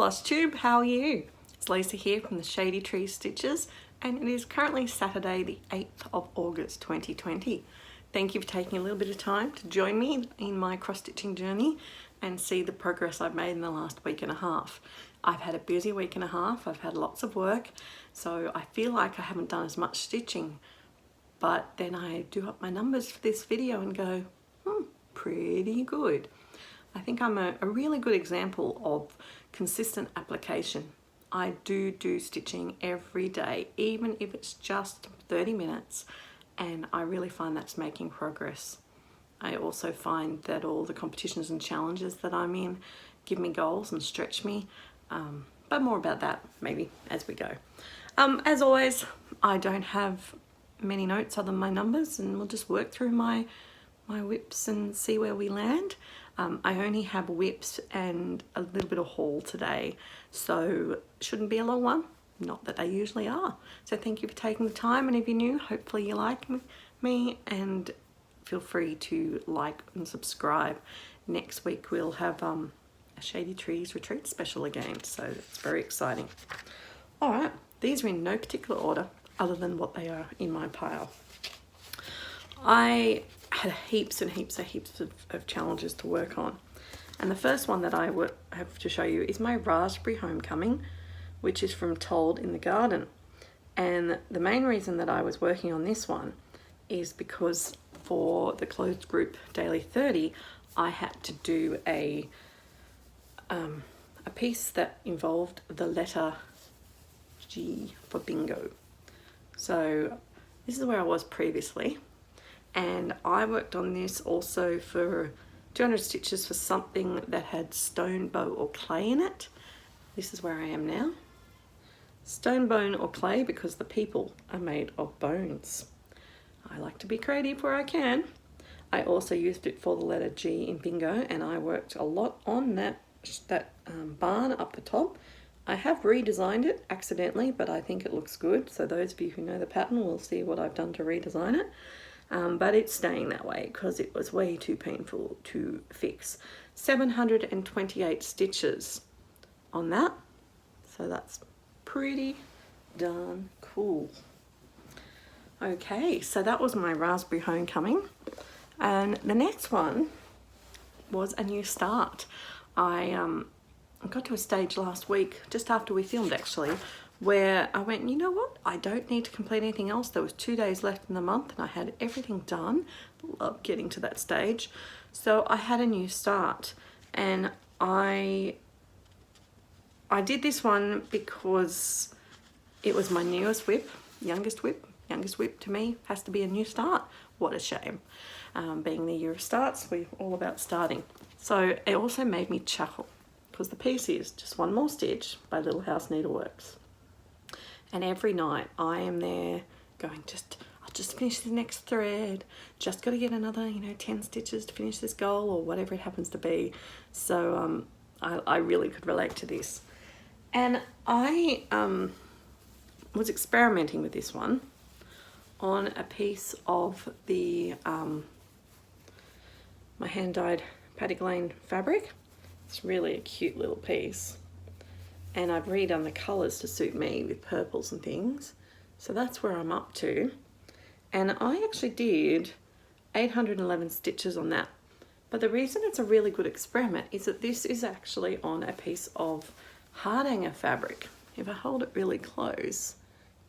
Floss Tube, how are you? It's Lisa here from the Shady Trees Stitches, and it is currently Saturday the 8th of August 2020. Thank you for taking a little bit of time to join me in my cross-stitching journey and see the progress I've made in the last week and a half. I've had a busy week and a half, I've had lots of work, so I feel like I haven't done as much stitching, but then I do up my numbers for this video and go, pretty good. I think I'm a really good example of consistent application. I do stitching every day, even if it's just 30 minutes, and I really find that's making progress. I also find that all the competitions and challenges that I'm in give me goals and stretch me, but more about that maybe as we go. As always, I don't have many notes other than my numbers, and we'll just work through my whips and see where we land. I only have whips and a little bit of haul today, so shouldn't be a long one, not that they usually are. So thank you for taking the time, and if you're new, hopefully you like me, and feel free to like and subscribe. Next week we'll have a Shady Trees retreat special again, so it's very exciting. All right, these are in no particular order other than what they are in my pile. I had heaps and heaps of challenges to work on, and the first one that I have to show you is my Raspberry Homecoming, which is from Told in the Garden. And the main reason that I was working on this one is because for the closed group Daily 30 I had to do a piece that involved the letter G for bingo. So this is where I was previously, and I worked on this also for 200 stitches for something that had stone, bow or clay in it. This is where I am now. Stone, bone or clay, because the people are made of bones. I like to be creative where I can. I also used it for the letter G in bingo, and I worked a lot on that barn up the top. I have redesigned it accidentally, but I think it looks good. So those of you who know the pattern will see what I've done to redesign it. But it's staying that way because it was way too painful to fix. 728 stitches on that. So that's pretty darn cool. Okay, so that was my Raspberry Homecoming. And the next one was a new start. I got to a stage last week, just after we filmed actually, where I went, you know what, I don't need to complete anything else. There was 2 days left in the month and I had everything done. Love getting to that stage. So I had a new start, and I did this one because it was my newest whip, youngest whip to me has to be a new start. What a shame. Being the year of starts, we're all about starting. So it also made me chuckle because the piece is just one more stitch by Little House Needleworks. And every night I am there going, I'll just finish the next thread. Just got to get another, 10 stitches to finish this goal or whatever it happens to be. So I really could relate to this. And I was experimenting with this one on a piece of the my hand-dyed Paddock Lane fabric. It's really a cute little piece. And I've redone the colours to suit me with purples and things. So that's where I'm up to. And I actually did 811 stitches on that. But the reason it's a really good experiment is that this is actually on a piece of hardanger fabric. If I hold it really close,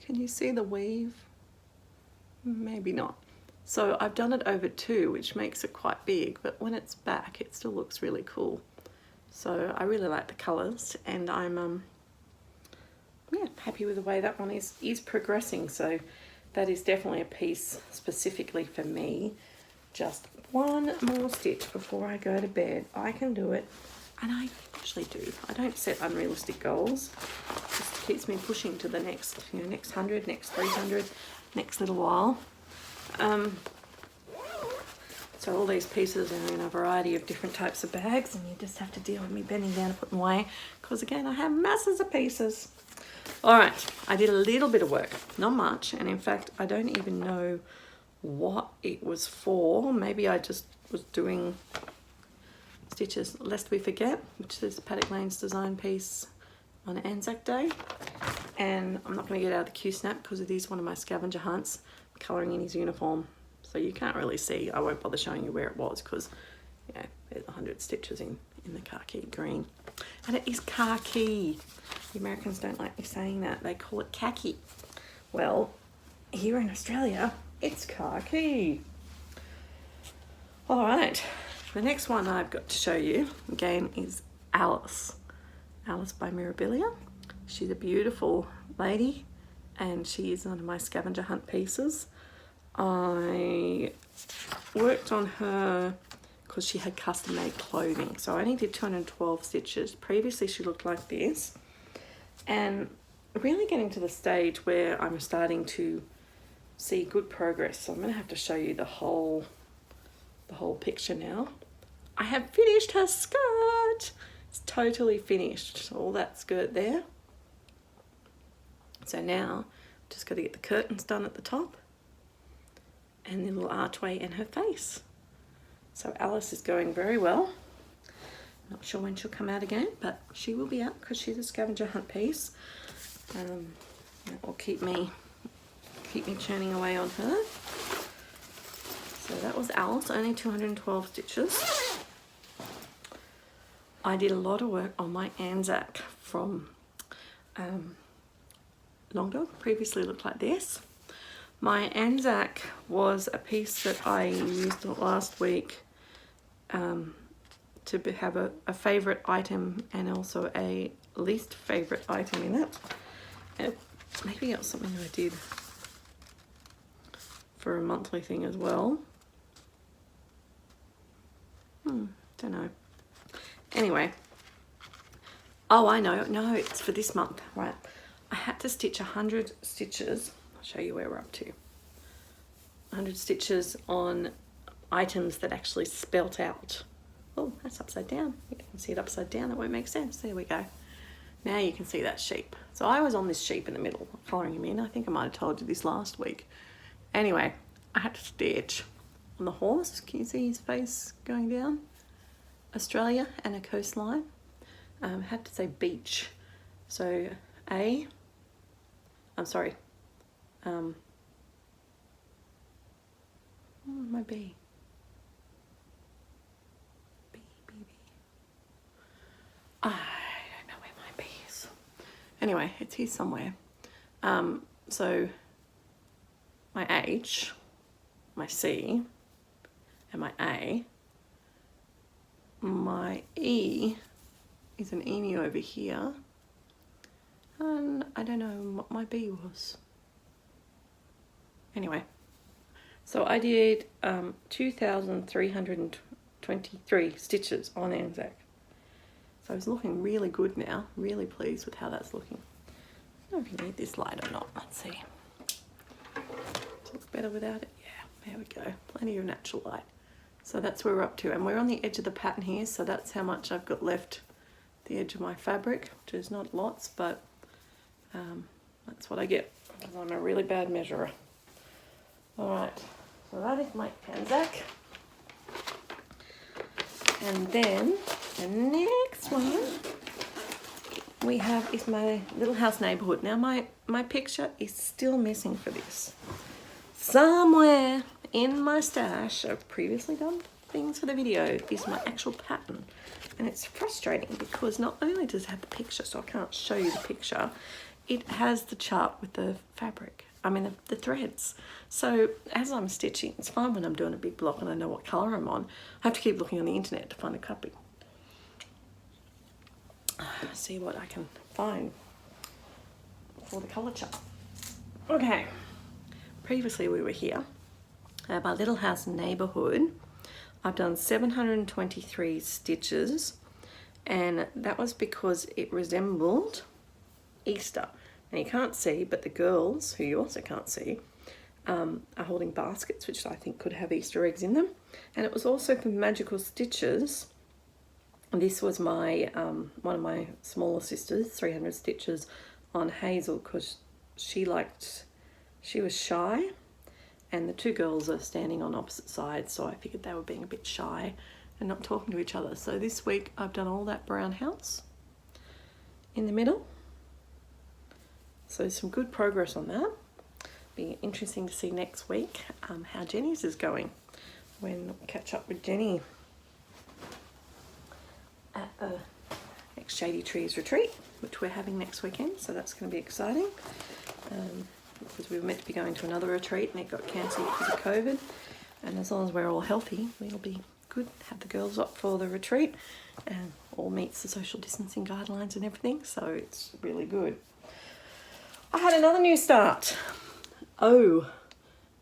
can you see the weave? Maybe not. So I've done it over 2, which makes it quite big, but when it's back, it still looks really cool. So I really like the colours, and I'm happy with the way that one is progressing. So that is definitely a piece specifically for me. Just one more stitch before I go to bed. I can do it, and I actually do. I don't set unrealistic goals. It just keeps me pushing to the next, next 100, next 300, next little while. So all these pieces are in a variety of different types of bags, and you just have to deal with me bending down and putting away, because again, I have masses of pieces. All right, I did a little bit of work, not much, and in fact, I don't even know what it was for. Maybe I just was doing stitches lest we forget, which is Paddock Lane's design piece on Anzac Day. And I'm not going to get out of the Q-snap because it is one of my scavenger hunts. I'm colouring in his uniform. So you can't really see. I won't bother showing you where it was because, you know, there's 100 stitches in the khaki green. And it is khaki. The Americans don't like me saying that. They call it khaki. Well, here in Australia, it's khaki. All right, the next one I've got to show you, again, is Alice. Alice by Mirabilia. She's a beautiful lady and she is one of my scavenger hunt pieces. I worked on her because she had custom made clothing. So I only did 212 stitches. Previously she looked like this. And really getting to the stage where I'm starting to see good progress. So I'm going to have to show you the whole picture now. I have finished her skirt. It's totally finished. All that skirt there. So now just got to get the curtains done at the top and the little archway and her face. So Alice is going very well. Not sure when she'll come out again, but she will be out because she's a scavenger hunt piece. That will keep me churning away on her. So that was Alice, only 212 stitches. I did a lot of work on my Anzac from Long Dog. Previously looked like this. My Anzac was a piece that I used last week to have a favourite item and also a least favourite item in it. And maybe it was something I did for a monthly thing as well. Don't know. Anyway. Oh, I know. No, it's for this month. Right. I had to stitch 100 stitches. I'll show you where we're up to. 100 stitches on items that actually spelt out. Oh, that's upside down. You can see it upside down. That won't make sense. There we go. Now you can see that sheep. So I was on this sheep in the middle, colouring him in. I think I might have told you this last week. Anyway, I had to stitch on the horse. Can you see his face going down? Australia and a coastline. Had to say beach. So A, I'm sorry. My B. B. I don't know where my B is. Anyway, it's here somewhere. So my H, my C, and my A. My E is an emu over here. And I don't know what my B was. Anyway, so I did 2,323 stitches on Anzac. So it's looking really good now. Really pleased with how that's looking. I don't know if you need this light or not. Let's see. Does it look better without it? Yeah, there we go. Plenty of natural light. So that's where we're up to. And we're on the edge of the pattern here. So that's how much I've got left the edge of my fabric, which is not lots, but that's what I get because I'm a really bad measurer. All right, so that is my Anzac. And then the next one we have is my Little House Neighbourhood. Now my picture is still missing for this. Somewhere in my stash of previously done things for the video is my actual pattern. And it's frustrating because not only does it have the picture, so I can't show you the picture, it has the chart with the fabric. I mean the threads. So as I'm stitching, it's fine when I'm doing a big block and I know what colour I'm on. I have to keep looking on the internet to find a copy. See what I can find for the colour chart. Okay, previously we were here at my Little House Neighbourhood. I've done 723 stitches and that was because it resembled Easter. Now you can't see, but the girls, who you also can't see, are holding baskets, which I think could have Easter eggs in them. And it was also for Magical Stitches. This was my one of my smaller sisters, 300 stitches on Hazel, because she was shy, and the two girls are standing on opposite sides, so I figured they were being a bit shy and not talking to each other. So this week I've done all that brown house in the middle. So some good progress on that. Be interesting to see next week how Jenny's is going when we catch up with Jenny at the next Shady Trees retreat, which we're having next weekend. So that's going to be exciting because we were meant to be going to another retreat and it got cancelled because of COVID. And as long as we're all healthy, we'll be good. Have the girls up for the retreat and all meets the social distancing guidelines and everything. So it's really good. I had another new start. Oh,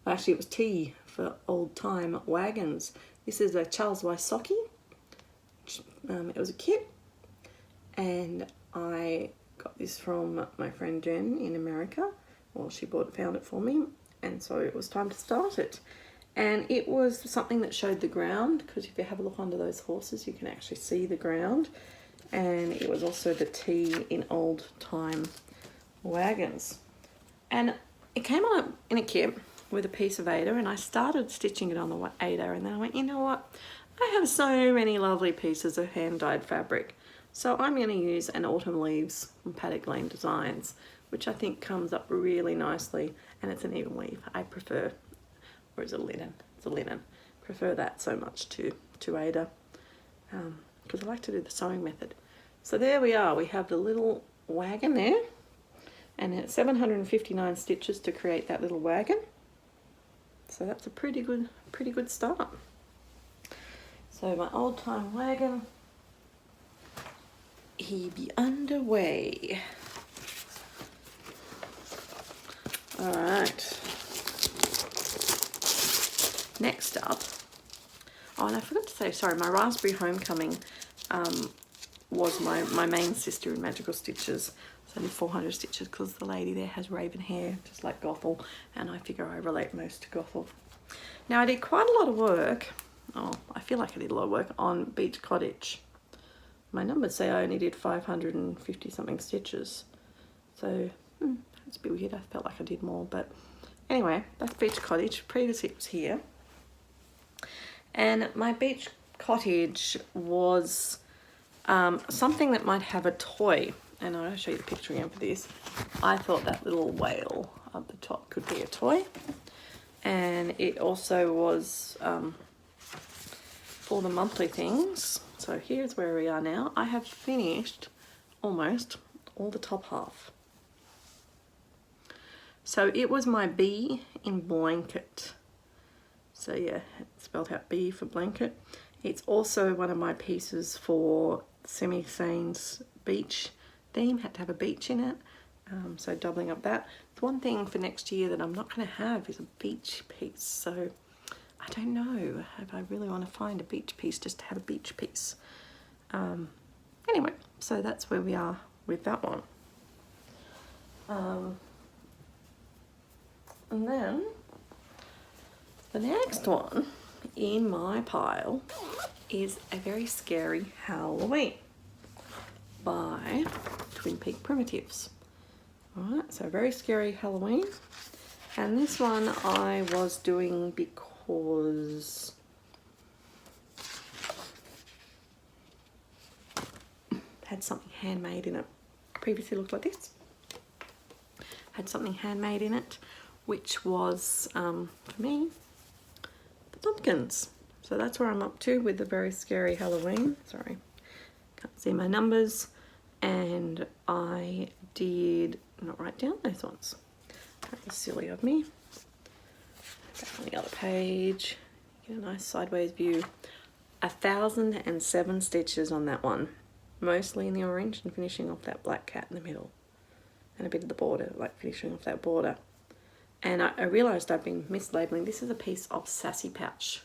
actually it was T for old time wagons. This is a Charles Wysocki. It was a kit, and I got this from my friend Jen in America. Well, she found it for me, and so it was time to start it. And it was something that showed the ground, because if you have a look under those horses, you can actually see the ground. And it was also the T in old time wagons. And it came on in a kit with a piece of Aida, and I started stitching it on the Aida, and then I went, you know what? I have so many lovely pieces of hand-dyed fabric. So I'm going to use an Autumn Leaves from Paddock Lane Designs, which I think comes up really nicely, and it's an even weave. I prefer, or is it a linen? It's a linen. Prefer that so much to Aida, because I like to do the sewing method. So there we are. We have the little wagon there, and it's 759 stitches to create that little wagon. So that's a pretty good start. So my old time wagon, he be underway. All right. Next up, oh, and I forgot to say, sorry, my Raspberry Homecoming was my main sister in Magical Stitches. It's only 400 stitches because the lady there has raven hair, just like Gothel, and I figure I relate most to Gothel. Now I did quite a lot of work. Oh, I feel like I did a lot of work on Beach Cottage. My numbers say I only did 550 something stitches. So it's a bit weird. I felt like I did more, but anyway, that's Beach Cottage. Previously it was here. And my Beach Cottage was something that might have a toy. And I'll show you the picture again for this. I thought that little whale up the top could be a toy. And it also was for the monthly things. So here's where we are now. I have finished almost all the top half. So it was my B in blanket. So yeah, it's spelled out B for blanket. It's also one of my pieces for Semi-Sane's beach theme. Had to have a beach in it. So doubling up that. The one thing for next year that I'm not going to have is a beach piece. So I don't know if I really want to find a beach piece just to have a beach piece. Anyway, so that's where we are with that one. And then the next one in my pile is A Very Scary Halloween by Twin Peak Primitives. Alright, so Very Scary Halloween. And this one I was doing because had something handmade in it. Previously looked like this. Had something handmade in it, which was, for me, the pumpkins. So that's where I'm up to with the Very Scary Halloween. Sorry, can't see my numbers. And I did not write down those ones. That was silly of me. Back on the other page, get a nice sideways view. 1,007 stitches on that one. Mostly in the orange and finishing off that black cat in the middle. And a bit of the border, like finishing off that border. And I realised I've been mislabeling. This is a piece of Sassy Pouch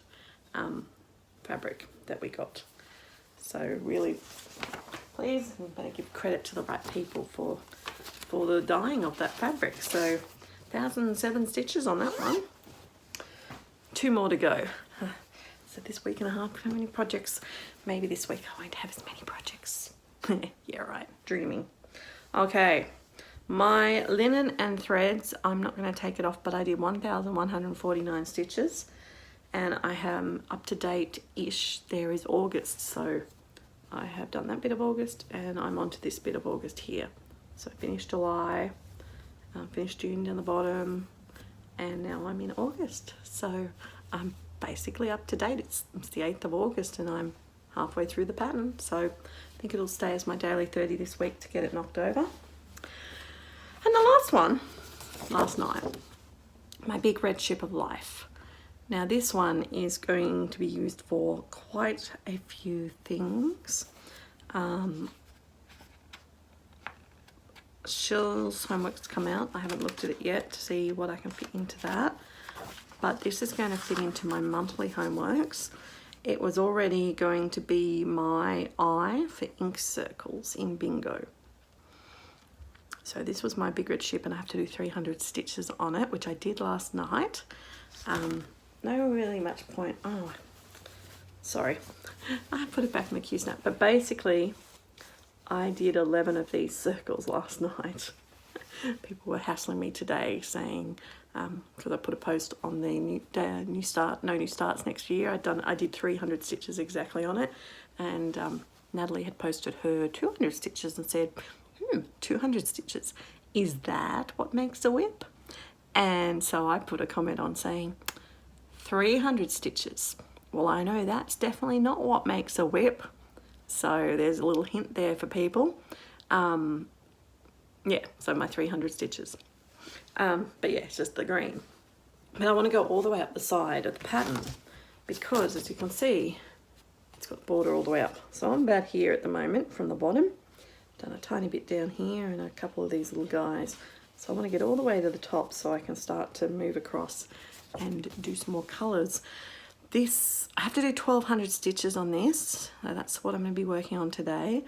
fabric that we got. So really, please, I'm going to give credit to the right people for the dyeing of that fabric. So 1,007 stitches on that one. 2 more to go. So this week and a half, how many projects? Maybe this week I won't have as many projects. Yeah, right, dreaming. Okay. My linen and threads, I'm not going to take it off, but I did 1,149 stitches, and I am up to date-ish. There is August, so I have done that bit of August, and I'm onto this bit of August here. So I finished July, finished June down the bottom, and now I'm in August. So I'm basically up to date. It's the 8th of August and I'm halfway through the pattern. So I think it'll stay as my daily 30 this week to get it knocked over. And the last one, last night, my big red ship of life. Now this one is going to be used for quite a few things. Shell's homework's come out. I haven't looked at it yet to see what I can fit into that. But this is going to fit into my monthly homeworks. It was already going to be my eye for ink circles in bingo. So this was my big red ship and I have to do 300 stitches on it, which I did last night. No really much point. Oh, sorry. I put it back in the Q snap. But basically, I did 11 of these circles last night. People were hassling me today saying, because I put a post on the no new starts next year. I did 300 stitches exactly on it, and Natalie had posted her 200 stitches and said, 200 stitches, is that what makes a whip? And so I put a comment on saying 300 stitches. Well, I know that's definitely not what makes a whip. So there's a little hint there for people. Yeah, so my 300 stitches. But yeah, it's just the green. But I want to go all the way up the side of the pattern because, as you can see, it's got the border all the way up. So I'm about here at the moment from the bottom. Done a tiny bit down here and a couple of these little guys. So I want to get all the way to the top so I can start to move across and do some more colours. This, I have to do 1200 stitches on this. That's what I'm going to be working on today,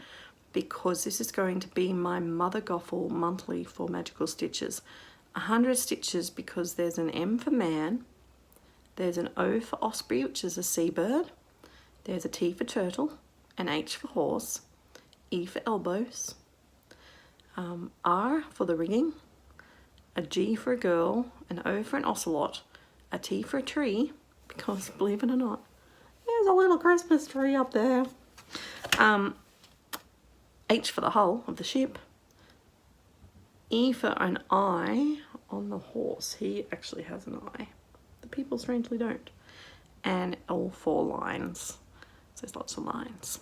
because this is going to be my Mother Gothel monthly for magical stitches. 100 stitches because there's an M for man, there's an O for osprey, which is a seabird, there's a T for turtle, an H for horse, E for elbows, R for the rigging, a G for a girl, an O for an ocelot, a T for a tree, because believe it or not, there's a little Christmas tree up there. H for the hull of the ship, E for an eye on the horse. He actually has an eye. The people strangely don't. And all 4 lines. So there's lots of lines.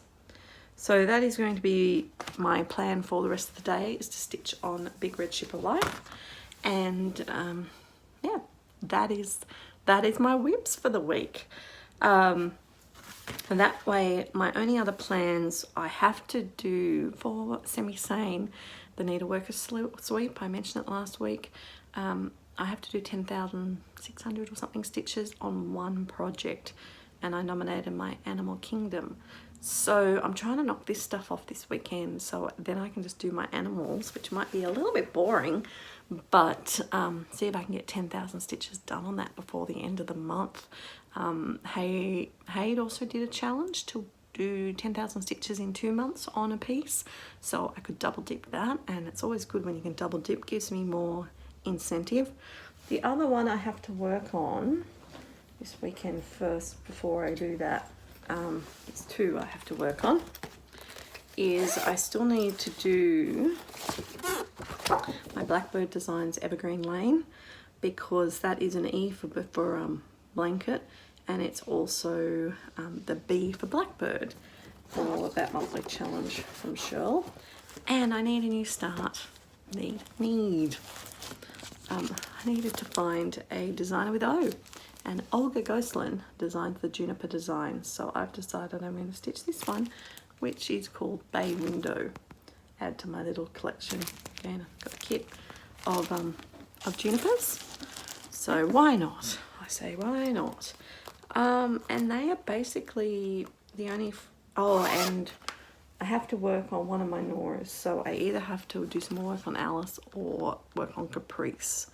So that is going to be my plan for the rest of the day, is to stitch on Big Red Ship of Life. And yeah, that is my whips for the week. And that way, my only other plans I have to do for Semi-Sane, the needleworker sweep, I mentioned it last week. I have to do 10,600 or something stitches on one project, and I nominated my Animal Kingdom. So I'm trying to knock this stuff off this weekend, so then I can just do my animals, which might be a little bit boring, but see if I can get 10,000 stitches done on that before the end of the month. Hayde also did a challenge to do 10,000 stitches in 2 months on a piece, so I could double dip that, and it's always good when you can double dip, gives me more incentive. The other one I have to work on this weekend first before I do that, it's 2 I have to work on, is I still need to do my Blackbird Designs Evergreen Lane, because that is an E for blanket, and it's also the B for Blackbird for that monthly challenge from Shirl. And I need a new start. I needed to find a designer with O, and Olga Gosselin designed the Juniper design, so I've decided I'm going to stitch this one, which is called Bay Window. Add to my little collection. Again, I've got a kit of junipers, so why not? I say why not? And they are basically the only and I have to work on one of my Noras, so I either have to do some more work on Alice or work on Caprice,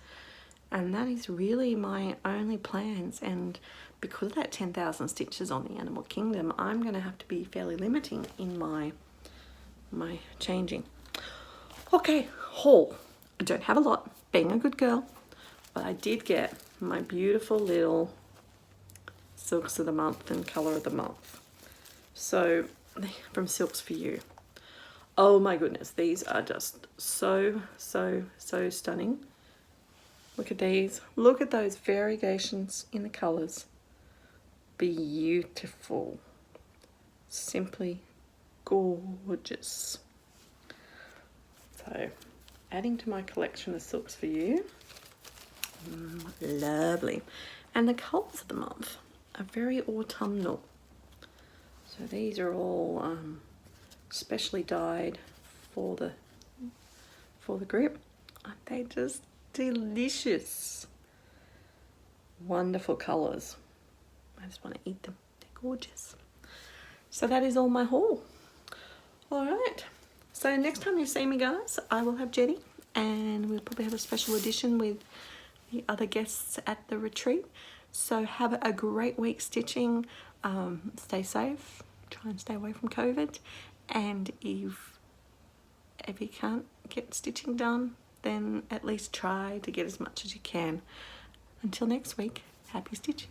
and that is really my only plans. And because of that 10,000 stitches on the Animal Kingdom, I'm going to have to be fairly limiting in my changing. Okay, haul. I don't have a lot, being a good girl, but I did get my beautiful little Silks of the Month and Colour of the Month. So, from Silks for You. Oh my goodness, these are just so stunning. Look at these. Look at those variegations in the colours. Beautiful. Simply gorgeous. So, adding to my collection of silks for you. Lovely. And the colours of the month are very autumnal. So these are all specially dyed for the grip. Aren't they just delicious? Wonderful colours. I just want to eat them. They're gorgeous. So that is all my haul. All right. So next time you see me, guys, I will have Jenny, and we'll probably have a special edition with the other guests at the retreat. So have a great week stitching. Stay safe. Try and stay away from COVID. And if you can't get stitching done, then at least try to get as much as you can. Until next week, happy stitching.